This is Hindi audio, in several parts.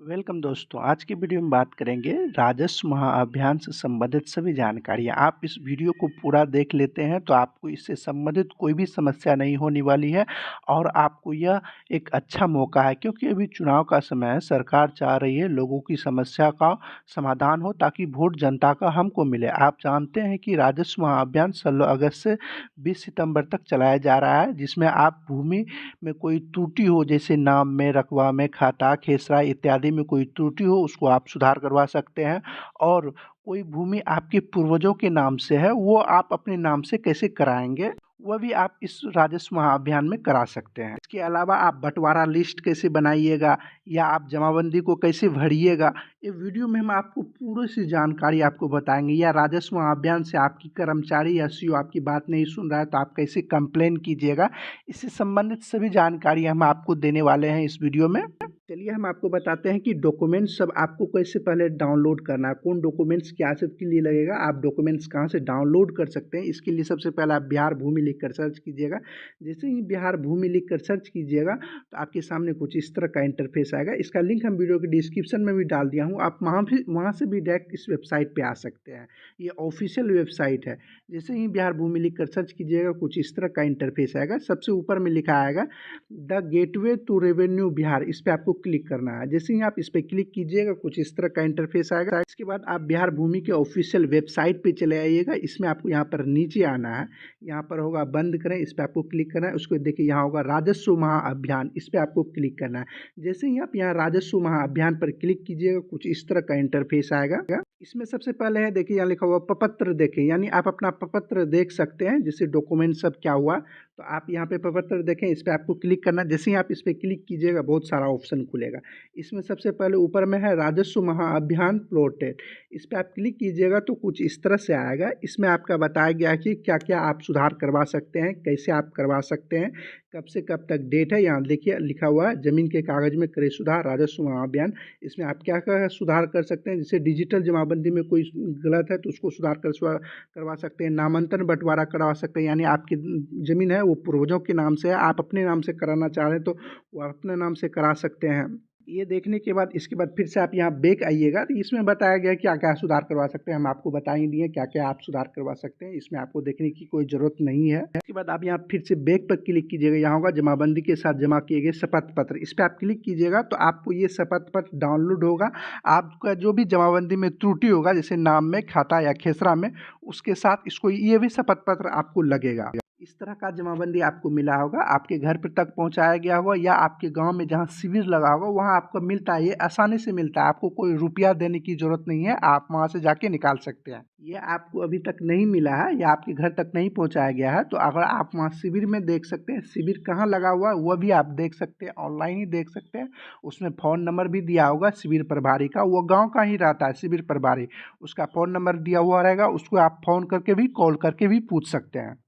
वेलकम दोस्तों, आज की वीडियो में बात करेंगे राजस्व महाअभियान से संबंधित सभी जानकारियाँ। आप इस वीडियो को पूरा देख लेते हैं तो आपको इससे संबंधित कोई भी समस्या नहीं होने वाली है और आपको यह एक अच्छा मौका है, क्योंकि अभी चुनाव का समय है। सरकार चाह रही है लोगों की समस्या का समाधान हो ताकि वोट जनता का हमको मिले। आप जानते हैं कि राजस्व महाअभियान 16 अगस्त से 20 सितंबर तक चलाया जा रहा है, जिसमें आप भूमि में कोई त्रुटि हो, जैसे नाम में, रकबा में, खाता, खेसरा इत्यादि में कोई त्रुटि हो, उसको आप सुधार करवा सकते हैं। और कोई भूमि आपके पूर्वजों के नाम से है, वो आप अपने नाम से कैसे कराएंगे, वह भी आप इस राजस्व महाअभियान में करा सकते हैं। इसके अलावा आप बंटवारा लिस्ट कैसे बनाइएगा या आप जमाबंदी को कैसे भरिएगा, ये वीडियो में हम आपको पूरी सी जानकारी आपको बताएंगे। या राजस्व महाअभियान से आपकी कर्मचारी या सीओ आपकी बात नहीं सुन रहा है तो आप कैसे कंप्लेन कीजिएगा, इससे संबंधित सभी जानकारी हम आपको देने वाले हैं इस वीडियो में। चलिए हम आपको बताते हैं कि डॉक्यूमेंट्स सब आपको कैसे पहले डाउनलोड करना है, कौन डॉक्यूमेंट्स क्या सब के लिए लगेगा, आप डॉक्यूमेंट्स कहाँ से डाउनलोड कर सकते हैं। इसके लिए सबसे पहले आप बिहार भूमि लिख कर सर्च कीजिएगा। जैसे ही बिहार भूमि लिख कर सर्च कीजिएगा तो आपके सामने कुछ इस तरह का इंटरफेस आएगा। इसका लिंक हम वीडियो के डिस्क्रिप्शन में भी डाल दिया हूँ, आप वहाँ से भी डायरेक्ट इस वेबसाइट पर आ सकते हैं। ये ऑफिशियल वेबसाइट है। जैसे ही बिहार भूमि लिख कर सर्च कीजिएगा कुछ इस तरह का इंटरफेस आएगा। सबसे ऊपर में लिखा आएगा the gateway to revenue Bihar, इस पर आपको क्लिक करना है। जैसे ही आप इस पर क्लिक कीजिएगा कुछ इस तरह का इंटरफेस आएगा। इसके बाद आप बिहार भूमि के ऑफिशियल वेबसाइट पे चले आइएगा। इसमें आपको यहाँ पर नीचे आना है, यहाँ पर होगा बंद करें, इस पर आपको क्लिक करना है। उसको देखिए यहाँ होगा राजस्व महाअभियान, इस पर आपको क्लिक करना है। जैसे ही आप यहाँ राजस्व महाअभियान पर क्लिक कीजिएगा कुछ इस तरह का इंटरफेस आएगा। इसमें सबसे पहले है, देखिए यहाँ लिखा हुआ प्रपत्र देखें, यानी आप अपना प्रपत्र देख सकते हैं, जैसे डॉक्यूमेंट सब क्या हुआ। तो आप यहाँ पे प्रपत्र देखें, इस पर आपको क्लिक करना है। जैसे ही आप इस पर क्लिक कीजिएगा बहुत सारा ऑप्शन खुलेगा। इसमें सबसे पहले ऊपर में है राजस्व महाअभियान प्लॉटेड, इस पर आप क्लिक कीजिएगा तो कुछ इस तरह से आएगा। इसमें आपका बताया गया कि क्या क्या आप सुधार करवा सकते हैं, कैसे आप करवा सकते हैं, कब से कब तक डेट है। यहाँ देखिए लिखा हुआ है जमीन के कागज में करे सुधार राजस्व महाअभियान। इसमें आप क्या क्या सुधार कर सकते हैं, जैसे डिजिटल जमाबंदी में कोई गलत है तो उसको सुधार करवा सकते हैं। नामांतरण बंटवारा करवा सकते हैं, यानी आपकी ज़मीन है वो पूर्वजों के नाम से है, आप अपने नाम से कराना चाह रहे हैं तो वो अपने नाम से करा सकते हैं। ये देखने के बाद इसके बाद फिर से आप यहाँ बैक आइएगा तो इसमें बताया गया क्या क्या सुधार करवा सकते हैं। हम आपको बता ही दिए क्या क्या आप सुधार करवा सकते हैं, इसमें आपको देखने की कोई ज़रूरत नहीं है। इसके बाद आप यहाँ फिर से बैक पर क्लिक कीजिएगा, यहाँ होगा जमाबंदी के साथ जमा किए गए शपथ पत्र, इस पर आप क्लिक कीजिएगा तो आपको ये शपथ पत्र डाउनलोड होगा। आपका जो भी जमाबंदी में त्रुटि होगा, जैसे नाम में, खाता या खेसरा में, उसके साथ इसको ये भी शपथ पत्र आपको लगेगा। इस तरह का जमाबंदी आपको मिला होगा, आपके घर पर तक पहुंचाया गया होगा या आपके गांव में जहां शिविर लगा होगा वहां आपको मिलता है। ये आसानी से मिलता है, आपको कोई रुपया देने की ज़रूरत नहीं है, आप वहां से जाके निकाल सकते हैं। ये आपको अभी तक नहीं मिला है या आपके घर तक नहीं पहुंचाया गया है तो अगर आप वहाँ शिविर में देख सकते हैं, शिविर कहाँ लगा हुआ है वह भी आप देख सकते हैं, ऑनलाइन ही देख सकते हैं। उसमें फ़ोन नंबर भी दिया होगा शिविर प्रभारी का, वो गाँव का ही रहता है शिविर प्रभारी, उसका फ़ोन नंबर दिया हुआ रहेगा, उसको आप फ़ोन करके भी, कॉल करके भी पूछ सकते हैं।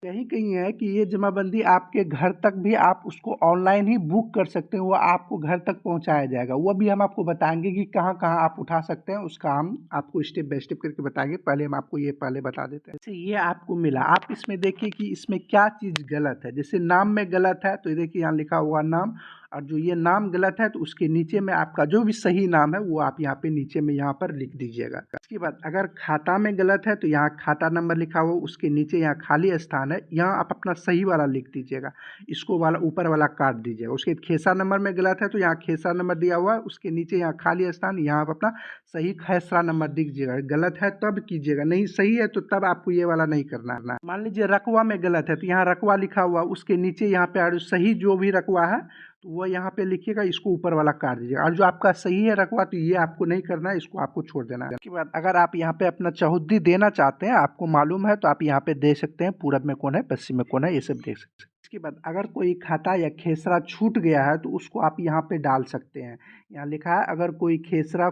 कहीं कहीं है कि ये जमाबंदी आपके घर तक भी आप उसको ऑनलाइन ही बुक कर सकते हैं, वो आपको घर तक पहुंचाया जाएगा। वो भी हम आपको बताएंगे कि कहाँ कहाँ आप उठा सकते हैं, उसका हम आपको स्टेप बाय स्टेप करके बताएंगे। पहले हम आपको ये पहले बता देते हैं। जैसे ये आपको मिला, आप इसमें देखिए कि इसमें क्या चीज़ गलत है। जैसे नाम में गलत है तो ये देखिए यहाँ लिखा हुआ नाम, और जो ये नाम गलत है तो उसके नीचे में आपका जो भी सही नाम है वो आप यहाँ पे नीचे में यहाँ पर लिख दीजिएगा। इसके बाद अगर खाता में गलत है तो यहाँ खाता नंबर लिखा हुआ, उसके नीचे यहाँ खाली स्थान है, यहाँ आप अपना सही वाला लिख दीजिएगा, इसको वाला ऊपर वाला काट दीजिएगा। उसके खेसा नंबर में गलत है तो यहाँ खेसा नंबर दिया हुआ है, उसके नीचे यहाँ खाली स्थान, यहाँ आप अपना सही खेसरा नंबर दीजिएगा। गलत है तब कीजिएगा, नहीं सही है तो तब आपको ये वाला नहीं करना है। मान लीजिए रकवा में गलत है तो यहाँ रकवा लिखा हुआ, उसके नीचे यहाँ पे सही जो भी रकवा है तो वो यहाँ पे लिखिएगा, इसको ऊपर वाला काट दीजिएगा। और जो आपका सही है रकबा तो ये आपको नहीं करना है, इसको आपको छोड़ देना है। उसके बाद अगर आप यहाँ पे अपना चौहद्दी देना चाहते हैं, आपको मालूम है तो आप यहाँ पे दे सकते हैं, पूरब में कौन है, पश्चिम में कौन है, ये सब देख सकते हैं। इसके बाद अगर कोई खाता या खेसरा छूट गया है तो उसको आप यहाँ पे डाल सकते हैं। यहाँ लिखा है अगर कोई खेसरा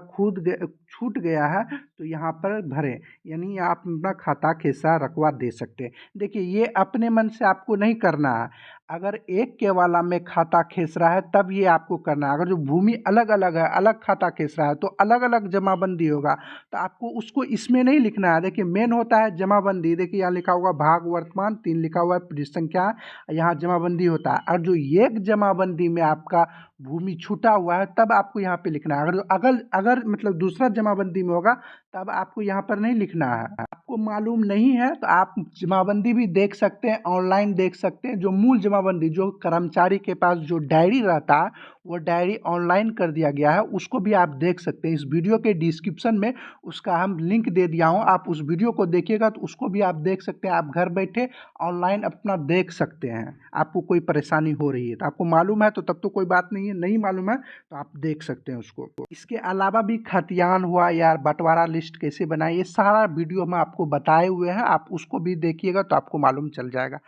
छूट गया है तो यहाँ पर भरें, यानी आप अपना खाता खेसरा रकबा दे सकते हैं। देखिए ये अपने मन से आपको नहीं करना है, अगर एक के वाला में खाता खेसरा है तब ये आपको करना है। अगर जो भूमि अलग अलग है, अलग खाता खेसरा है तो अलग अलग जमाबंदी होगा, तो आपको उसको इसमें नहीं लिखना है। देखिए मेन होता है जमाबंदी, देखिए यहाँ लिखा होगा भाग वर्तमान 3 लिखा हुआ है, पृष्ठ संख्या, यहाँ जमाबंदी होता है। और जो एक जमाबंदी में आपका भूमि छूटा हुआ है तब आपको यहाँ पे लिखना है। अगर अगर अगर मतलब दूसरा जमाबंदी में होगा तब आपको यहाँ पर नहीं लिखना है। आपको मालूम नहीं है तो आप जमाबंदी भी देख सकते हैं, ऑनलाइन देख सकते हैं। जो मूल जमाबंदी जो कर्मचारी के पास जो डायरी रहता है वो डायरी ऑनलाइन कर दिया गया है, उसको भी आप देख सकते हैं। इस वीडियो के डिस्क्रिप्शन में उसका हम लिंक दे दिया हूँ, आप उस वीडियो को देखिएगा तो उसको भी आप देख सकते हैं। आप घर बैठे ऑनलाइन अपना देख सकते हैं। आपको कोई परेशानी हो रही है तो आपको मालूम है तो तब तो कोई बात नहीं है, नहीं मालूम है तो आप देख सकते हैं उसको। इसके अलावा भी खतियान हुआ या बंटवारा लिस्ट कैसे बनाए, ये सारा वीडियो हम आपको बताए हुए हैं, आप उसको भी देखिएगा तो आपको मालूम चल जाएगा।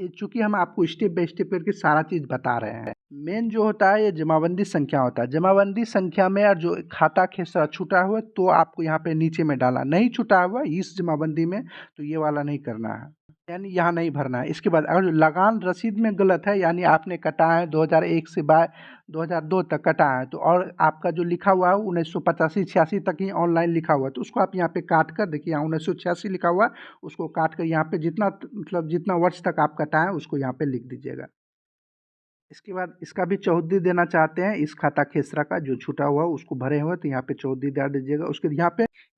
चूँकि हम आपको स्टेप बाय स्टेप करके सारा चीज़ बता रहे हैं। मेन जो होता है ये जमाबंदी संख्या होता है। जमाबंदी संख्या में और जो खाता खेसरा छूटा हुआ है तो आपको यहाँ पे नीचे में डालना, नहीं छूटा हुआ इस जमाबंदी में तो ये वाला नहीं करना है, यानी यहाँ नहीं भरना है। इसके बाद अगर जो लगान रसीद में गलत है, यानी आपने कटा है 2001 से 2002 तक कटा है तो, और आपका जो लिखा हुआ है 1985-86 तक ही ऑनलाइन लिखा हुआ है तो उसको आप यहाँ पे काट कर देखिए, यहाँ 1986 लिखा हुआ है, उसको काट कर यहाँ पे जितना मतलब जितना वर्ष तक आप कटा है उसको यहाँ पे लिख दीजिएगा। इसके बाद इसका भी चौहद्दी देना चाहते हैं, इस खाता खेसरा का जो छूटा हुआ उसको भरे हुए तो यहाँ पे चौहद्दी डाल दीजिएगा। उसके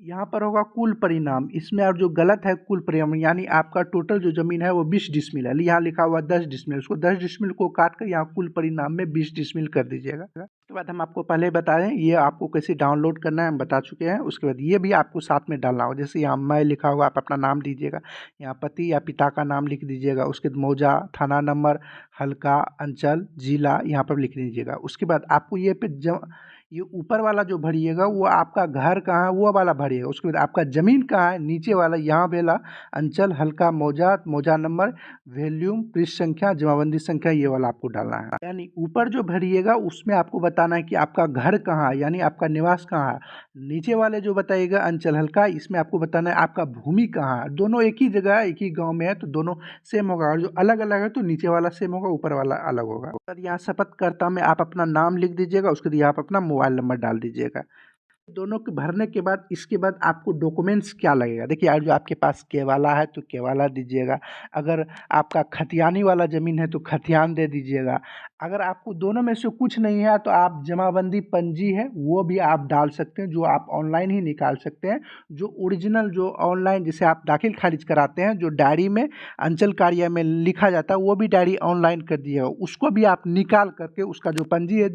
यहाँ पर होगा कुल परिणाम, इसमें और जो गलत है कुल परिणाम, यानी आपका टोटल जो ज़मीन है वो 20 डिसमिल है, यहाँ लिखा हुआ 10 डिसमिल, उसको 10 डिसमिल को काट कर यहाँ कुल परिणाम में 20 डिसमिल कर दीजिएगा। उसके बाद हम आपको पहले बताएं ये आपको कैसे डाउनलोड करना है हम बता चुके हैं। उसके बाद ये भी आपको साथ में डालना होगा, जैसे यहाँ मैं लिखा होगा आप अपना नाम दीजिएगा, यहाँ पति या पिता का नाम लिख दीजिएगा। उसके बाद मौजा, थाना नंबर, हल्का, अंचल, जिला यहाँ पर लिख लीजिएगा। उसके बाद आपको ये ऊपर वाला जो भरिएगा वो आपका घर कहाँ है वो वाला भरिएगा। उसके बाद आपका ज़मीन कहाँ है नीचे वाला, यहाँ वाला अंचल, हल्का, मौजा, मौजा नंबर, वॉल्यूम, पृष्ठ संख्या, जमाबंदी संख्या, ये वाला आपको डालना है। यानी ऊपर जो भरिएगा उसमें आपको बताना है कि आपका घर कहाँ है, यानी आपका निवास कहाँ है। नीचे वाले जो बताइएगा अंचल हल्का, इसमें आपको बताना है आपका भूमि कहाँ है। दोनों एक ही जगह है, एक ही गाँव में है तो दोनों सेम होगा, और जो अलग अलग है तो नीचे वाला सेम होगा, ऊपर वाला अलग होगा। उसके बाद यहाँ शपथकर्ता में आप अपना नाम लिख दीजिएगा, उसके बाद आप अपना मोबाइल नंबर डाल दीजिएगा। दोनों के भरने के बाद इसके बाद आपको डॉक्यूमेंट्स क्या लगेगा, देखिए अगर जो आपके पास केवाला है तो केवाला दीजिएगा, अगर आपका खतियानी वाला ज़मीन है तो खतियान दे दीजिएगा। अगर आपको दोनों में से कुछ नहीं है तो आप जमाबंदी पंजी है वो भी आप डाल सकते हैं, जो आप ऑनलाइन ही निकाल सकते हैं। जो ओरिजिनल जो ऑनलाइन जिसे आप दाखिल खारिज कराते हैं, जो डायरी में अंचल कार्यालय में लिखा जाता है वो भी डायरी ऑनलाइन कर दिएगा, उसको भी आप निकाल करके उसका जो पंजी है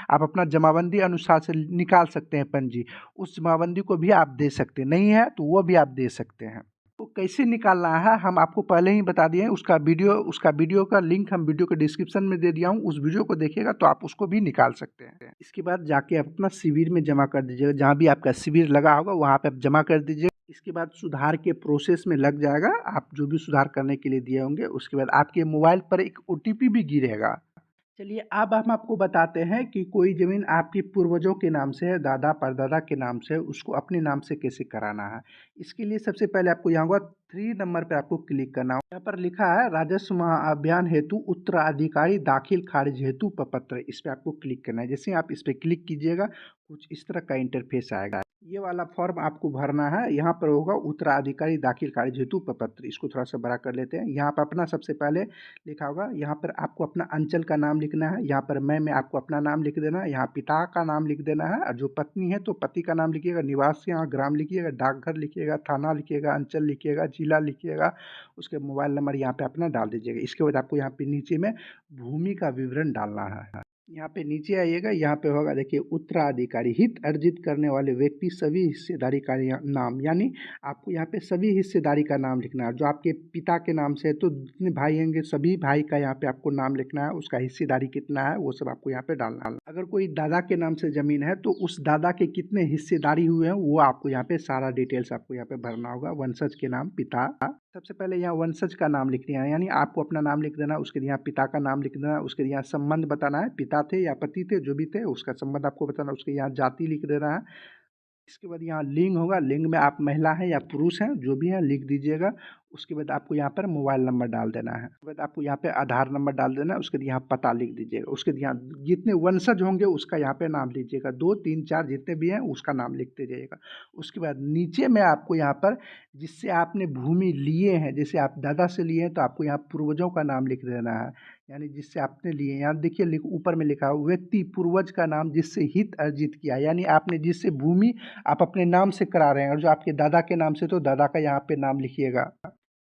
आप अपना जमाबंदी अनुसार से निकाल सकते हैं पंजी, उस जमाबंदी को भी आप दे सकते हैं। नहीं है तो वो भी आप दे सकते हैं। तो कैसे निकालना है हम आपको पहले ही बता दिए हैं, उसका वीडियो का लिंक हम वीडियो के डिस्क्रिप्शन में दे दिया हूँ, उस वीडियो को देखिएगा तो आप उसको भी निकाल सकते हैं। इसके बाद जाके आप अपना शिविर में जमा कर दीजिएगा, जहाँ भी आपका शिविर लगा होगा वहाँ पे आप जमा कर दीजिए। इसके बाद सुधार के प्रोसेस में लग जाएगा, आप जो भी सुधार करने के लिए दिए होंगे। उसके बाद आपके मोबाइल पर एक OTP भी गिरेगा। चलिए अब हम आपको बताते हैं कि कोई ज़मीन आपके पूर्वजों के नाम से है, दादा परदादा के नाम से है, उसको अपने नाम से कैसे कराना है। इसके लिए सबसे पहले आपको यहाँ होगा 3 नंबर पे आपको क्लिक करना होगा। यहाँ पर लिखा है राजस्व महाअभियान हेतु उत्तराधिकारी दाखिल खारिज हेतु प्रपत्र, इस पर आपको क्लिक करना है। जैसे आप इस पर क्लिक कीजिएगा कुछ इस तरह का इंटरफेस आएगा। ये वाला फॉर्म आपको भरना है, यहाँ पर होगा उत्तराधिकारी दाखिल खारिज हेतु प्रपत्र, इसको थोड़ा सा बड़ा कर लेते हैं। यहाँ पर अपना सबसे पहले लिखा होगा, यहाँ पर आपको अपना अंचल का नाम लिखना है, यहाँ पर मैं में आपको अपना नाम लिख देना है, यहाँ पिता का नाम लिख देना है, और जो पत्नी है तो पति का नाम लिखिएगा, निवास यहाँ ग्राम लिखिएगा, डाकघर लिखिएगा, थाना लिखिएगा, अंचल लिखिएगा, जिला लिखिएगा, उसके मोबाइल नंबर यहाँ पे अपना डाल दीजिएगा। इसके बाद आपको यहाँ पे नीचे में भूमि का विवरण डालना है। यहाँ पे नीचे आइएगा, यहाँ पे होगा देखिए उत्तराधिकारी हित अर्जित करने वाले व्यक्ति सभी हिस्सेदारी का नाम, यानी आपको यहाँ पे सभी हिस्सेदारी का नाम लिखना है। जो आपके पिता के नाम से है तो जितने भाई होंगे सभी भाई का यहाँ पे आपको नाम लिखना है, उसका हिस्सेदारी कितना है वो सब आपको यहाँ पे डालना है। अगर कोई दादा के नाम से ज़मीन है तो उस दादा के कितने हिस्सेदारी हुए हैं वो आपको यहाँ पे सारा डिटेल्स आपको यहाँ पे भरना होगा। वंशज के नाम पिता, सबसे पहले यहाँ वंशज का नाम लिख दिया है, यानी आपको अपना नाम लिख देना, उसके यहाँ पिता का नाम लिख देना, उसके यहाँ संबंध बताना है, पिता थे या पति थे जो भी थे उसका संबंध आपको बताना, उसके यहाँ जाति लिख देना है। इसके बाद यहाँ लिंग होगा, लिंग में आप महिला हैं या पुरुष हैं जो भी हैं लिख दीजिएगा। उसके बाद आपको यहाँ पर मोबाइल नंबर डाल देना है। उसके बाद आपको यहाँ पे आधार नंबर डाल देना है। उसके बाद यहाँ पता लिख दीजिएगा। उसके बाद यहाँ जितने वंशज होंगे उसका यहाँ पे नाम लीजिएगा, 2 3 4 जितने भी हैं उसका नाम लिखते जाइएगा। उसके बाद नीचे में आपको यहाँ पर जिससे आपने भूमि लिए हैं, जैसे आप दादा से लिए हैं तो आपको यहाँ पूर्वजों का नाम लिख देना है, यानी जिससे आपने लिए। यहाँ देखिए ऊपर में लिखा हो व्यक्ति पूर्वज का नाम जिससे हित अर्जित किया, यानी आपने जिससे भूमि आप अपने नाम से करा रहे हैं, और जो आपके दादा के नाम से तो दादा का यहाँ पे नाम लिखिएगा।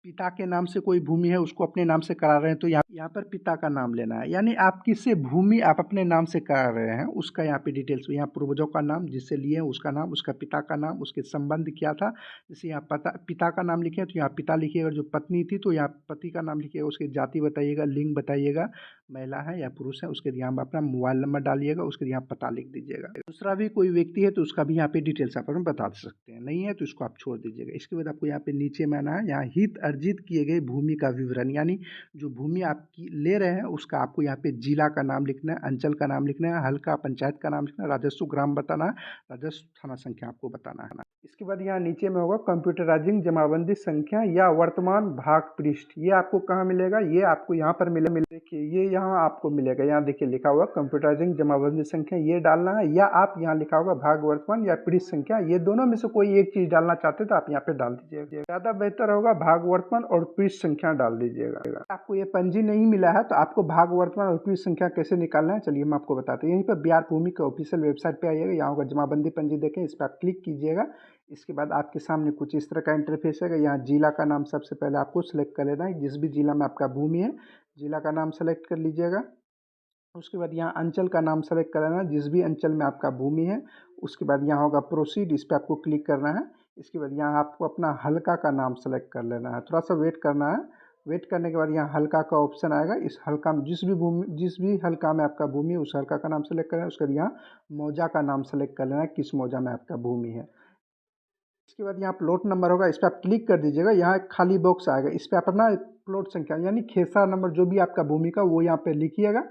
पिता के नाम से कोई भूमि है उसको अपने नाम से करा रहे हैं तो यहाँ पर पिता का नाम लेना है, यानी आप किससे भूमि आप अपने नाम से करा रहे हैं उसका यहाँ पे डिटेल्स, यहाँ पूर्वजों का नाम जिससे लिए हैं उसका नाम, उसका पिता का नाम, उसके संबंध क्या था, जैसे यहाँ पिता का नाम लिखे तो यहाँ पिता लिखिएगा, जो पत्नी थी तो यहाँ पति का नाम लिखिएगा, उसकी जाति बताइएगा, लिंग बताइएगा, महिला है या पुरुष है, उसके यहाँ अपना मोबाइल नंबर डालिएगा, उसके यहाँ पता लिख दीजिएगा। दूसरा भी कोई व्यक्ति है तो उसका भी यहाँ पे डिटेल्स आप बता सकते हैं, नहीं है तो इसको आप छोड़ दीजिएगा। इसके बाद आपको यहाँ पे नीचे में आना है, यहाँ हित अर्जित किए गए भूमि का विवरण, यानी जो भूमि आपकी ले रहे हैं उसका आपको यहाँ पे जिला का नाम लिखना है, अंचल का नाम लिखना है, हल्का पंचायत का नाम लिखना है, राजस्व ग्राम बताना है, राजस्व थाना संख्या आपको बताना है। इसके बाद यहाँ नीचे में होगा कंप्यूटराइजिंग जमाबंदी संख्या या वर्तमान भाग पृष्ठ, ये आपको कहाँ मिलेगा, ये आपको यहाँ पर मिले देखिए ये यहाँ आपको मिलेगा, यहाँ देखिए लिखा हुआ कंप्यूटराइजिंग जमाबंदी संख्या, ये डालना है, या आप यहाँ लिखा होगा भाग वर्तमान या पृष्ठ संख्या, ये दोनों में से कोई एक चीज डालना चाहते तो आप यहाँ पे डाल दीजिएगा। ज्यादा बेहतर होगा भाग वर्तमान और पृष्ठ संख्या डाल दीजिएगा। आपको ये पंजी नहीं मिला है तो आपको भाग वर्तमान और पृष्ठ संख्या कैसे निकालना है चलिए हम आपको बताते हैं। यहीं पर बिहार भूमि का ऑफिशियल वेबसाइट पे आइएगा, यहाँ होगा जमाबंदी पंजी, देखें इस पर आप क्लिक कीजिएगा। इसके बाद आपके सामने कुछ इस तरह का इंटरफेस है। यहाँ जिला का नाम सबसे पहले आपको सिलेक्ट कर लेना है, जिस भी जिला में आपका भूमि है जिला का नाम सेलेक्ट कर लीजिएगा। उसके बाद यहाँ अंचल का नाम सेलेक्ट कर लेना है, जिस भी अंचल में आपका भूमि है। उसके बाद यहाँ होगा प्रोसीड, इस पर आपको क्लिक करना है। इसके बाद यहाँ आपको अपना हल्का का नाम सेलेक्ट कर लेना है, थोड़ा सा वेट करना है। वेट करने के बाद यहाँ हल्का का ऑप्शन आएगा, इस हल्का में जिस भी हल्का में आपका भूमि है उस हल्का का नाम सेलेक्ट करना है। उसके बाद यहाँ मौजा का नाम सेलेक्ट कर लेना है, किस मौजा में आपका भूमि है। इसके बाद यहाँ प्लॉट नंबर होगा, इस पर आप क्लिक कर दीजिएगा। यहाँ एक खाली बॉक्स आएगा, इस पर अपना प्लॉट संख्या यानी खेसरा नंबर जो भी आपका भूमि का वो यहाँ पे लिखिएगा।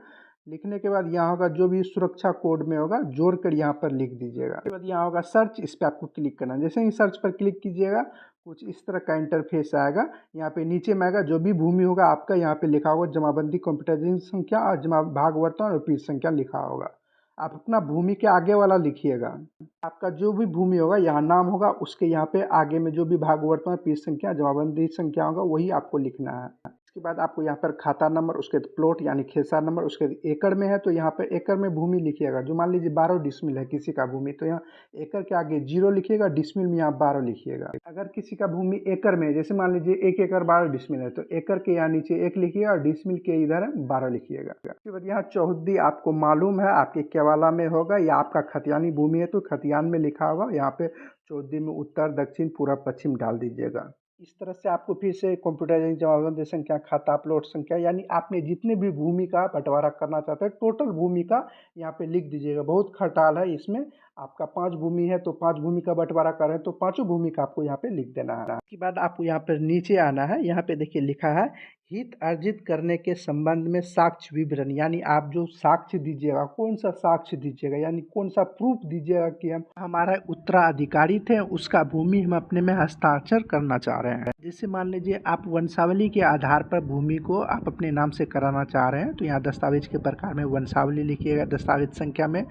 लिखने के बाद यहाँ होगा जो भी सुरक्षा कोड में होगा जोड़ कर यहाँ पर लिख दीजिएगा। उसके बाद यहाँ होगा सर्च, इस पर आपको क्लिक करना है। जैसे ही सर्च पर क्लिक कीजिएगा कुछ इस तरह का इंटरफेस आएगा। यहाँ पे नीचे में आएगा जो भी भूमि होगा आपका, यहाँ पे लिखा होगा जमाबंदी कंप्यूटराइजिंग संख्या और जमा भाग वर्तमान और पृष्ठ संख्या लिखा होगा। आप अपना भूमि के आगे वाला लिखिएगा। आपका जो भी भूमि होगा यहाँ नाम होगा, उसके यहाँ पे आगे में जो भी भाग वर्तमान पृष्ठ संख्या जमाबंदी संख्या होगा वही आपको लिखना है। इसके बाद आपको यहाँ पर खाता नंबर, उसके प्लॉट यानी खेसा नंबर, उसके एकड़ में है तो यहाँ पर एकड़ में भूमि लिखिएगा। जो मान लीजिए 12 डिसमिल है किसी का भूमि तो यहाँ एकड़ के आगे 0 लिखिएगा, डिसमिल में यहाँ 12 लिखिएगा। अगर किसी का भूमि एकड़ में, जैसे मान लीजिए 1 एकड़ 12 डिसमिल है तो एकड़ के यहाँ नीचे 1 लिखिएगा और डिसमिल के इधर 12 लिखिएगा। उसके बाद यहाँ चौहद्दी आपको मालूम है आपके केवाला में होगा या आपका खतियानी भूमि है तो खतियान में लिखा होगा, यहाँ पे चौहद्दी में उत्तर दक्षिण पूर्व पश्चिम डाल दीजिएगा। इस तरह से आपको फिर से कंप्यूटराइजिंग जमाबंदी संख्या, खाता प्लॉट संख्या, यानी आपने जितने भी भूमि का बंटवारा करना चाहते हैं टोटल भूमि का यहाँ पे लिख दीजिएगा। बहुत खटाल है इसमें, आपका 5 भूमि है तो 5 भूमि का बंटवारा कर रहे हैं तो 5 भूमि का आपको यहाँ पे लिख देना है। उसके बाद आपको यहाँ पर नीचे आना है, यहाँ पे देखिए लिखा है हित अर्जित करने के संबंध में साक्ष्य विवरण, यानी आप जो साक्ष्य दीजिएगा कौन सा साक्ष्य दीजिएगा, यानी कौन सा प्रूफ दीजिएगा कि हम हमारा उत्तराधिकारी थे उसका भूमि हम अपने में हस्ताक्षर करना चाह रहे हैं। जैसे मान लीजिए आप वंशावली के आधार पर भूमि को आप अपने नाम से कराना चाह रहे हैं तो यहाँ दस्तावेज के प्रकार में वंशावली लिखिएगा, दस्तावेज संख्या में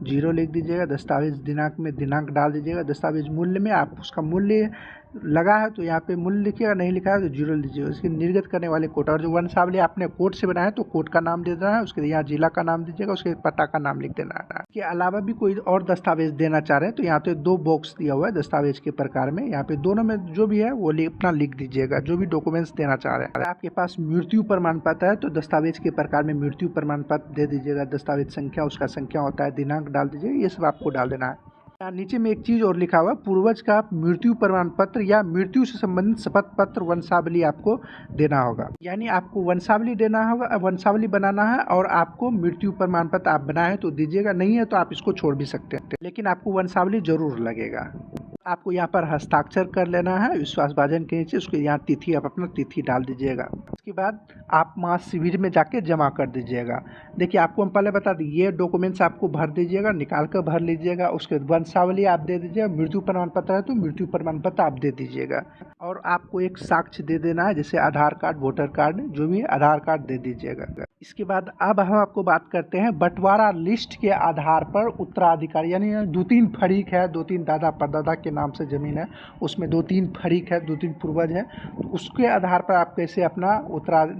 0 लिख दीजिएगा, दस्तावेज दिनांक में दिनांक डाल दीजिएगा, दस्तावेज मूल्य में आप उसका मूल्य लगा है तो यहाँ पे मूल्य लिखिएगा, नहीं लिखा है तो 0 लीजिएगा। उसकी निर्गत करने वाले कोट, और जो वंशावली आपने कोट से बनाया है तो कोट का नाम दे देना है, उसके यहाँ जिला का नाम दीजिएगा, उसके पता का नाम लिख देना है। इसके अलावा भी कोई और दस्तावेज देना चाह रहे हैं तो यहाँ पे 2 बॉक्स दिया हुआ है दस्तावेज के प्रकार में, यहाँ पे दोनों में जो भी है वो अपना लिख दीजिएगा जो भी डॉक्यूमेंट्स देना चाह रहे हैं। अगर आपके पास मृत्यु प्रमाण पत्र है तो दस्तावेज के प्रकार में मृत्यु प्रमाण पत्र दे दीजिएगा, दस्तावेज संख्या उसका संख्या होता है, दिनांक डाल दीजिएगा, ये सब आपको डाल देना है। नीचे में एक चीज और लिखा हुआ, पूर्वज का मृत्यु प्रमाण पत्र या मृत्यु से संबंधित शपथ पत्र वंशावली आपको देना होगा, यानी आपको वंशावली देना होगा, वंशावली बनाना है और आपको मृत्यु प्रमाण पत्र आप बनाए तो दीजिएगा, नहीं है तो आप इसको छोड़ भी सकते हैं, लेकिन आपको वंशावली जरूर लगेगा। आपको यहाँ पर हस्ताक्षर कर लेना है विश्वासभाजन के नीचे, उसके यहाँ तिथि आप अपना तिथि डाल दीजिएगा। उसके बाद आप महाशिविर में जाके जमा कर दीजिएगा। देखिए आपको हम पहले बता दें, ये डॉक्यूमेंट्स आपको भर दीजिएगा, निकाल कर भर लीजिएगा। उसके बाद वंशावली आप दे दीजिएगा, मृत्यु प्रमाण पत्र है तो मृत्यु प्रमाण पत्र आप दे दीजिएगा। और आपको एक साक्ष्य दे देना है, जैसे आधार कार्ड, वोटर कार्ड, जो भी आधार कार्ड दे दीजिएगा। इसके बाद अब हम आपको बात करते हैं बंटवारा लिस्ट के आधार पर उत्तराधिकारी, यानी 2-3 फरीक है, 2-3 दादा परदादा के नाम से ज़मीन है, उसमें 2-3 फरीक है, 2-3 पूर्वज हैं, तो उसके आधार पर आप कैसे अपना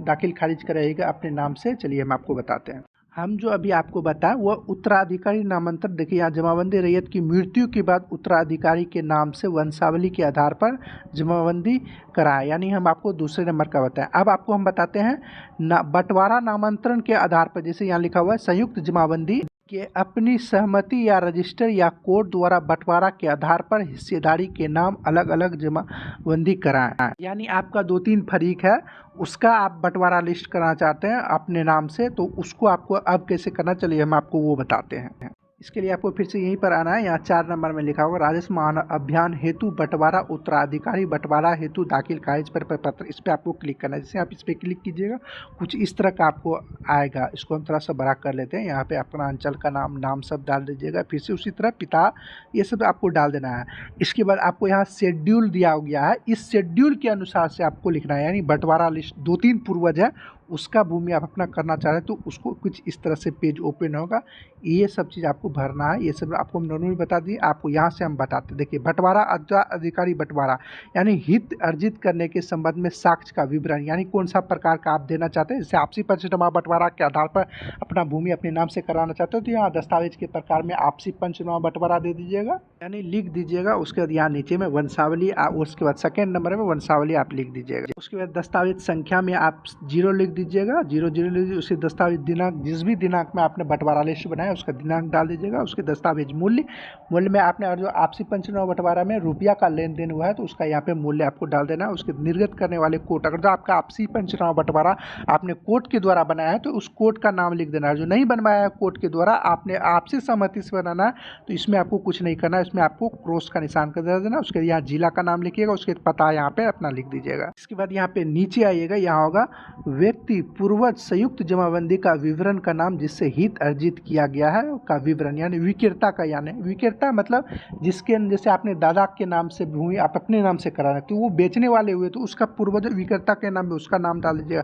दाखिल खारिज कराइएगा अपने नाम से। चलिए हम आपको बताते हैं। हम जो अभी आपको बताएं वह उत्तराधिकारी नामांतरण, देखिए यहाँ जमाबंदी रैयत की मृत्यु के बाद उत्तराधिकारी के नाम से वंशावली के आधार पर जमाबंदी कराएं, यानी हम आपको दूसरे नंबर का बताएं। अब आपको हम बताते हैं बंटवारा नामांतरण के आधार पर, जैसे यहाँ लिखा हुआ है संयुक्त जमाबंदी कि अपनी सहमति या रजिस्टर या कोर्ट द्वारा बंटवारा के आधार पर हिस्सेदारी के नाम अलग अलग जमाबंदी कराएं। यानी आपका 2-3 फरीक है, उसका आप बंटवारा लिस्ट कराना चाहते हैं अपने नाम से, तो उसको आपको अब कैसे करना, चलिए हम आपको वो बताते हैं। इसके लिए आपको फिर से यहीं पर आना है, यहाँ 4 नंबर में लिखा होगा राजस्व अभियान हेतु बंटवारा उत्तराधिकारी बंटवारा हेतु दाखिल खारिज पर पत्र, इस पर आपको क्लिक करना है। जैसे आप इस पर क्लिक कीजिएगा कुछ इस तरह का आपको आएगा। इसको हम थोड़ा सा बड़ा कर लेते हैं। यहाँ पे अपना अंचल का नाम सब डाल दीजिएगा, फिर से उसी तरह पिता, ये सब आपको डाल देना है। इसके बाद आपको यहाँ शेड्यूल दिया गया है, इस शेड्यूल के अनुसार से आपको लिखना है, यानी बंटवारा लिस्ट 2-3 पूर्वज है, उसका भूमि आप अपना करना चाह रहे हैं तो उसको कुछ इस तरह से पेज ओपन होगा, ये सब चीज़ आपको भरना है। ये सब आपको हम नॉर्मली बता दिए, आपको यहाँ से हम बताते। देखिए बंटवारा अधिकारी बंटवारा यानी हित अर्जित करने के संबंध में साक्ष्य का विवरण, यानी कौन सा प्रकार का आप देना चाहते हैं। जैसे आपसी पंचनामा बंटवारा के आधार पर अपना भूमि अपने नाम से कराना चाहते हो तो यहाँ दस्तावेज के प्रकार में आपसी पंचनामा बंटवारा दे दीजिएगा, यानी लिख दीजिएगा। उसके बाद यहाँ नीचे में वंशावली, उसके बाद सेकेंड नंबर में वंशावली आप लिख दीजिएगा। उसके बाद दस्तावेज संख्या में आप 0 लिख दीजिएगा, 0 0 लीजिए। उसके दस्तावेज दिनांक, जिस भी दिनांक में आपने बंटवारा लिस्ट बनाया उसका दिनांक डाल दीजिएगा। उसके दस्तावेज मूल्य में आपने, और जो आपसी पंचनामा बंटवारा में रुपया का लेन देन हुआ है तो उसका यहाँ पे मूल्य आपको डाल देना है। उसके निर्गत करने वाले कोर्ट, अगर जो आपका आपसी पंचनामा बंटवारा आपने कोर्ट के द्वारा बनाया है तो उस कोर्ट का नाम लिख देना है। जो नहीं बनवाया है कोर्ट के द्वारा, आपने आपसी सहमति से बनाना है तो इसमें आपको कुछ नहीं करना है, इसमें आपको क्रॉस का निशान कर देना। उसके यहाँ जिला का नाम लिखिएगा, उसके पता यहाँ पे अपना लिख दीजिएगा। इसके बाद यहाँ पे नीचे आइएगा, यहाँ होगा व्यक्ति पूर्वज संयुक्त जमाबंदी का विवरण का नाम जिससे हित अर्जित किया गया है का विवरण, यानी विक्रेता का, यानी विक्रेता मतलब जिसके, जैसे आपने दादा के नाम से भूमि आप अपने नाम से करा रहे तो वो बेचने वाले हुए तो उसका पूर्वज विक्रेता के नाम में उसका नाम डाल दीजिएगा,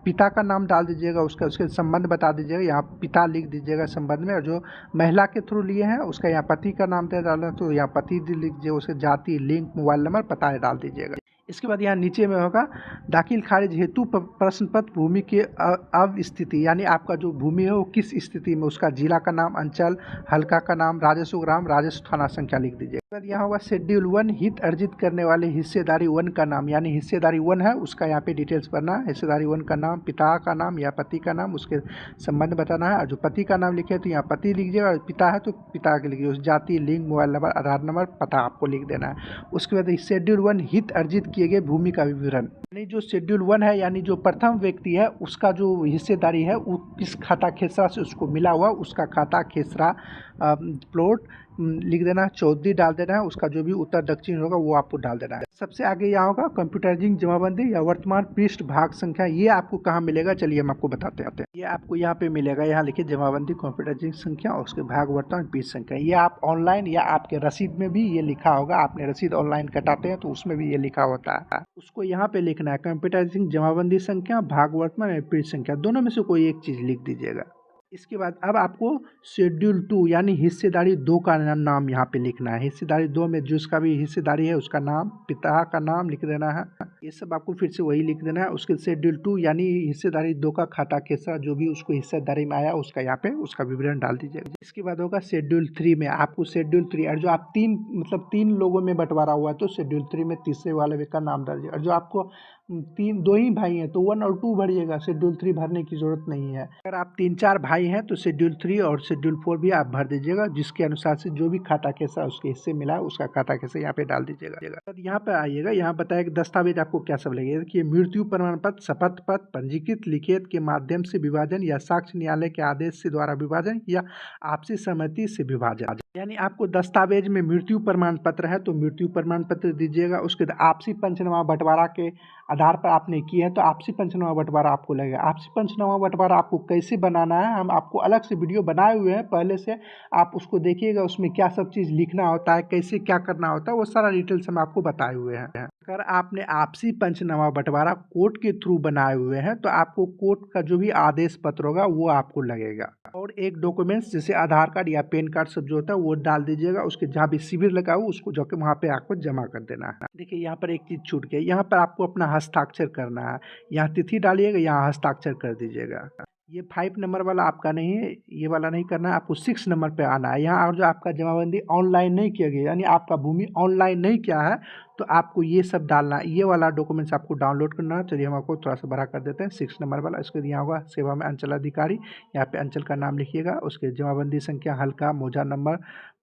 पिता का नाम डाल दीजिएगा, उसके संबंध बता दीजिएगा, यहाँ पिता लिख दीजिएगा संबंध में। और जो महिला के थ्रू लिए हैं उसका यहाँ पति का नाम डालना तो यहाँ पति लिख दीजिए, उसके जाति, लिंग, मोबाइल नंबर, पता डाल दीजिएगा। इसके बाद यहाँ नीचे में होगा दाखिल खारिज हेतु प्रश्न पत्र भूमि के अवस्थिति, यानी आपका जो भूमि है वो किस स्थिति में, उसका जिला का नाम, अंचल, हल्का का नाम, राजस्व ग्राम, राजस्व थाना संख्या लिख दीजिए। इसके बाद यहाँ होगा शेड्यूल 1 हित अर्जित करने वाले हिस्सेदारी 1 का नाम, यानी हिस्सेदारी 1 है उसका यहाँ पे डिटेल्स भरना है। हिस्सेदारी 1 का नाम, पिता का नाम या पति का नाम, उसके संबंध बताना है। और जो पति का नाम लिखे तो यहाँ पति लिखिएगा, और पिता है तो पिता के लिखिए, उस जाति, लिंग, मोबाइल नंबर, आधार नंबर, पता आपको लिख देना है। उसके बाद शेड्यूल 1 हित अर्जित किए गए भूमि का विवरण, यानी जो शेड्यूल 1 है, यानी जो प्रथम व्यक्ति है उसका जो हिस्सेदारी है वो किस खाता खेसरा से उसको मिला हुआ, उसका खाता खेसरा प्लॉट लिख देना है, चौधरी डाल देना है, उसका जो भी उत्तर दक्षिण होगा वो आपको डाल देना है। सबसे आगे यहाँ होगा कंप्यूटराइजिंग जमाबंदी या वर्तमान पृष्ठ भाग संख्या, ये आपको कहाँ मिलेगा, चलिए हम आपको बताते हैं। ये आपको यहाँ पे मिलेगा, यहाँ लिखिए जमाबंदी कंप्यूटराइजिंग संख्या और उसके भाग वर्तमान पृष्ठ संख्या। ये आप ऑनलाइन या आपके रसीद में भी ये लिखा होगा, आपने रसीद ऑनलाइन कटाते हैं तो उसमें भी ये लिखा होता है, उसको यहाँ पे लिखना है। कंप्यूटराइजिंग जमाबंदी संख्या, भाग वर्तमान या पृष्ठ संख्या, दोनों में से कोई एक चीज़ लिख दीजिएगा। इसके बाद अब आपको शेड्यूल 2 यानी हिस्सेदारी 2 का नाम यहाँ पे लिखना है। हिस्सेदारी 2 में जिसका भी हिस्सेदारी है उसका नाम, पिता का नाम लिख देना है, ये सब आपको फिर से वही लिख देना है। उसके शेड्यूल 2 यानी हिस्सेदारी 2 का खाता खेसरा जो भी उसको हिस्सेदारी में आया उसका यहाँ पे उसका विवरण डाल दीजिएगा। इसके बाद होगा शेड्यूल 3 में आपको शेड्यूल 3, और जो आप 3 लोगों में बंटवारा हुआ है तो शेड्यूल 3 में तीसरे वाले का नाम डाल दीजिएगा। और जो आपको 2 ही भाई हैं तो 1 और 2 भरिएगा, शेड्यूल 3 भरने की जरूरत नहीं है। अगर आप 3-4 भाई हैं तो शेड्यूल 3 और शेड्यूल 4 भी आप भर दीजिएगा, जिसके अनुसार से जो भी खाता कैसा उसके हिस्से मिला है उसका खाता कैसा यहाँ पे डाल दीजिएगा। यहाँ पे आइएगा, यहाँ बताया कि दस्तावेज आपको क्या सब लगेगा कि मृत्यु प्रमाण पत्र, शपथ पत्र, पंजीकृत लिखित के माध्यम से विभाजन या साक्ष्य न्यायालय के आदेश से द्वारा विभाजन या आपसी सहमति से विभाजन। यानी आपको दस्तावेज में मृत्यु प्रमाण पत्र है तो मृत्यु प्रमाण पत्र दीजिएगा। उसके बाद आपसी पंचनामा बंटवारा के आधार पर आपने किए हैं तो आपसी पंचनामा बंटवारा आपको लगेगा। आपसी पंचनामा बंटवारा आपको कैसे बनाना है हम आपको अलग से वीडियो बनाए हुए हैं पहले से, आप उसको देखिएगा। उसमें क्या सब चीज़ लिखना होता है, कैसे क्या करना होता है, वो सारा डिटेल्स हम आपको बताए हुए हैं। अगर आपने आपसी पंचनामा बंटवारा कोर्ट के थ्रू बनाए हुए हैं तो आपको कोर्ट का जो भी आदेश पत्र होगा वो आपको लगेगा। और एक डॉक्यूमेंट्स जैसे आधार कार्ड या पैन कार्ड सब जो होता है वो डाल दीजिएगा। उसके जहाँ भी शिविर लगा हो उसको जाके वहाँ पे आपको जमा कर देना है। देखिए यहाँ पर एक चीज़ छूट गई, यहाँ पर आपको अपना हस्ताक्षर करना है। यहाँ तिथि डालिएगा, यहाँ हस्ताक्षर कर दीजिएगा। ये 5 नंबर वाला आपका नहीं है, ये वाला नहीं करना है, आपको 6 नंबर पे आना है यहाँ। और जो आपका जमाबंदी ऑनलाइन नहीं किया गया यानी आपका भूमि ऑनलाइन नहीं किया है तो आपको ये सब डालना है, ये वाला डॉक्यूमेंट्स आपको डाउनलोड करना है। चलिए हम आपको थोड़ा सा बड़ा कर देते हैं। 6 नंबर वाला इसके यहाँ होगा सेवा में अंचल अधिकारी, यहाँ पे अंचल का नाम लिखिएगा। उसके जमाबंदी संख्या, हल्का, मौजा number,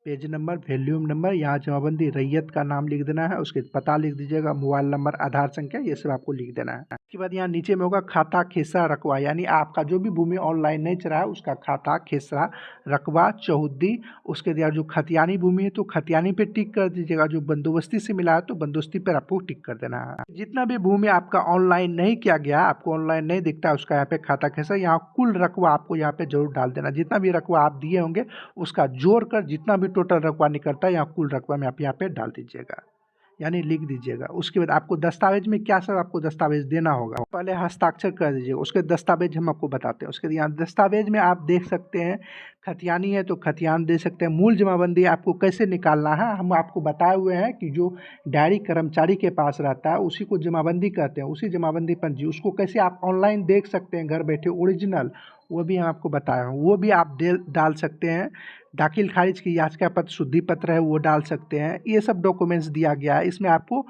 page number, volume number, यहाँ जमाबंदी रैयत का नाम लिख देना है। उसके पता लिख दीजिएगा, मोबाइल नंबर, आधार संख्या, ये सब आपको लिख देना है। उसके बाद यहाँ नीचे में होगा खाता, खेसरा, रकबा, यानी आपका जो भी भूमि ऑनलाइन नहीं चला है उसका खाता, खेसरा, रकबा, चौहद्दी। उसके बाद जो खतियानी भूमि है तो खतियानी पे टिक कर दीजिएगा। जो बंदोबस्ती से मिला है तो बंदोबस्ती पर आपको टिक कर देना है। जितना भी भूमि आपका ऑनलाइन नहीं किया गया, आपको ऑनलाइन नहीं दिखता है, उसका यहाँ पे खाता, खेसरा, यहाँ कुल रकबा आपको यहाँ पे जरूर डाल देना। जितना भी रकबा आप दिए होंगे उसका जोड़ कर जितना भी टोटल रकबा निकलता है यहाँ कुल रकबा में आप यहाँ पे डाल दीजिएगा, यानी लिख दीजिएगा। उसके बाद आपको दस्तावेज में क्या सब आपको दस्तावेज देना होगा, पहले हस्ताक्षर कर दीजिएगा। उसके दस्तावेज हम आपको बताते हैं। उसके बाद यहाँ दस्तावेज में आप देख सकते हैं, खतियानी है तो खतियान दे सकते हैं। मूल जमाबंदी आपको कैसे निकालना है हम आपको बताए हुए हैं कि जो डायरी कर्मचारी के पास रहता है उसी को जमाबंदी कहते हैं, उसी जमाबंदी पंजी। उसको कैसे आप ऑनलाइन देख सकते हैं घर बैठे ओरिजिनल, वो भी हम आपको बताए हैं, वो भी आप डाल सकते हैं। दाखिल खारिज की याचिका पत्र, शुद्धि पत्र है वो डाल सकते हैं। ये सब डॉक्यूमेंट्स दिया गया है। इसमें आपको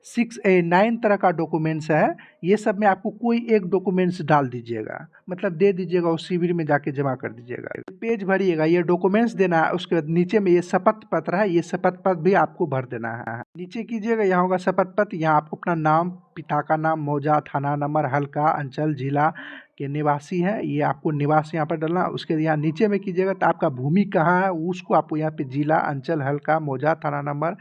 9 तरह का डॉक्यूमेंट्स है, ये सब में आपको कोई एक डॉक्यूमेंट्स डाल दीजिएगा, मतलब दे दीजिएगा और शिविर में जाके जमा कर दीजिएगा। पेज भरिएगा, ये डॉक्यूमेंट्स देना है। उसके बाद नीचे में ये शपथ पत्र है, ये शपथ पत्र भी आपको भर देना है। नीचे कीजिएगा, यहाँ होगा शपथ पत्र, यहाँ आपको अपना नाम, पिता का नाम, मौजा, थाना नंबर, हल्का, अंचल, जिला के निवासी हैं, ये आपको निवास यहाँ पर डालना। उसके यहाँ नीचे में कीजिएगा तो आपका भूमि कहाँ है उसको आपको यहाँ पे जिला, अंचल, हल्का, मौजा, थाना नंबर,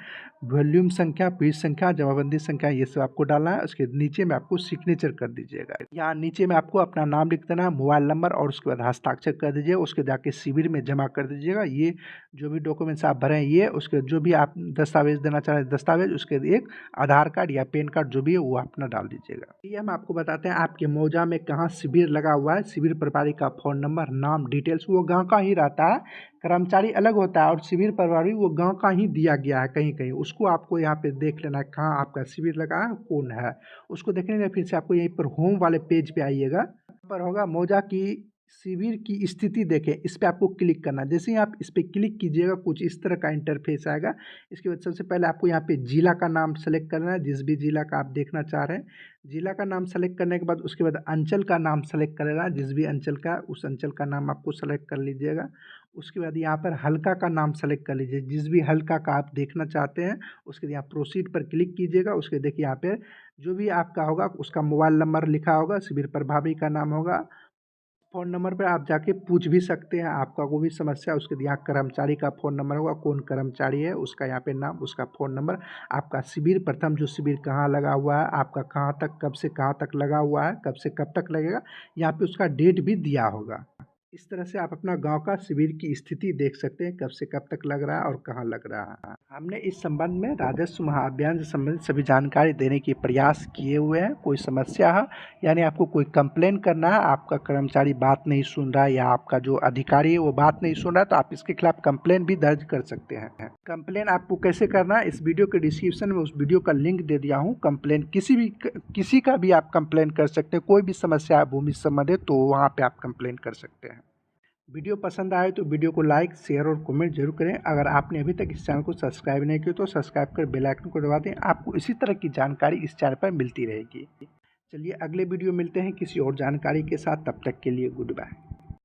वॉल्यूम संख्या, पृष्ठ संख्या, जमाबंदी संख्या, ये सब आपको डालना है। उसके नीचे में आपको सिग्नेचर कर दीजिएगा। यहाँ नीचे में आपको अपना नाम लिख देना है, मोबाइल नंबर, और उसके बाद हस्ताक्षर कर दीजिएगा। उसके जाके शिविर में जमा कर दीजिएगा। ये जो भी डॉक्यूमेंट्स आप भरें, ये उसके जो भी आप दस्तावेज देना चाह रहे हैं दस्तावेज, उसके एक आधार कार्ड या पैन कार्ड जो भी है वो अपना डाल दीजिएगा। ये हम आपको बताते हैं आपके मौजा में कहाँ शिविर लगा हुआ है, शिविर प्रभारी का फ़ोन नंबर, नाम, डिटेल्स, वो गाँव का ही रहता है, कर्मचारी अलग होता है और शिविर प्रभारी वो गांव का ही दिया गया है कहीं कहीं, उसको आपको यहाँ पे देख लेना है कहाँ आपका शिविर लगा है, कौन है, उसको देखने के फिर से आपको यहीं पर होम वाले पेज पे आइएगा। यहाँ पर होगा मौजा की शिविर की स्थिति देखें, इस पर आपको क्लिक करना है। जैसे ही आप इस पर क्लिक कीजिएगा कुछ इस तरह का इंटरफेस आएगा। इसके बाद सबसे पहले आपको यहाँ पे जिला का नाम सेलेक्ट करना है, जिस भी जिला का आप देखना चाह रहे हैं। जिला का नाम सेलेक्ट करने के बाद उसके बाद अंचल का नाम सेलेक्ट करेगा, जिस भी अंचल का, उस अंचल का नाम आपको सेलेक्ट कर लीजिएगा। उसके बाद यहाँ पर हल्का का नाम सेलेक्ट कर लीजिए, जिस भी हल्का का आप देखना चाहते हैं। उसके बाद यहाँ प्रोसीड पर क्लिक कीजिएगा। उसके देखिए यहाँ पे जो भी आपका होगा उसका मोबाइल नंबर लिखा होगा, शिविर प्रभारी का नाम होगा, फ़ोन नंबर पे आप जाके पूछ भी सकते हैं आपका कोई भी समस्या। उसके यहाँ कर्मचारी का फ़ोन नंबर होगा, कौन कर्मचारी है उसका यहाँ पे नाम, उसका फ़ोन नंबर, आपका शिविर, प्रथम जो शिविर कहाँ लगा हुआ है, आपका कहाँ तक, कब से कहाँ तक लगा हुआ है, कब से कब तक लगेगा, यहाँ पे उसका डेट भी दिया होगा। इस तरह से आप अपना गांव का शिविर की स्थिति देख सकते हैं, कब से कब तक लग रहा है और कहाँ लग रहा है। हमने इस संबंध में राजस्व महाअभियान से संबंधित सभी जानकारी देने की प्रयास किए हुए हैं। कोई समस्या है यानी आपको कोई कंप्लेन करना है, आपका कर्मचारी बात नहीं सुन रहा है या आपका जो अधिकारी है वो बात नहीं सुन रहा है, तो आप इसके खिलाफ कंप्लेन भी दर्ज कर सकते हैं। कंप्लेन आपको कैसे करना है, इस वीडियो के डिस्क्रिप्शन में उस वीडियो का लिंक दे दिया हूँ। कंप्लेन किसी का भी आप कंप्लेन कर सकते हैं, कोई भी समस्या है भूमि से संबंधित तो वहाँ पे आप कंप्लेन कर सकते हैं। वीडियो पसंद आए तो वीडियो को लाइक, शेयर और कमेंट जरूर करें। अगर आपने अभी तक इस चैनल को सब्सक्राइब नहीं किया तो सब्सक्राइब कर बेल आइकन को दबा दें, आपको इसी तरह की जानकारी इस चैनल पर मिलती रहेगी। चलिए अगले वीडियो मिलते हैं किसी और जानकारी के साथ, तब तक के लिए गुड बाय।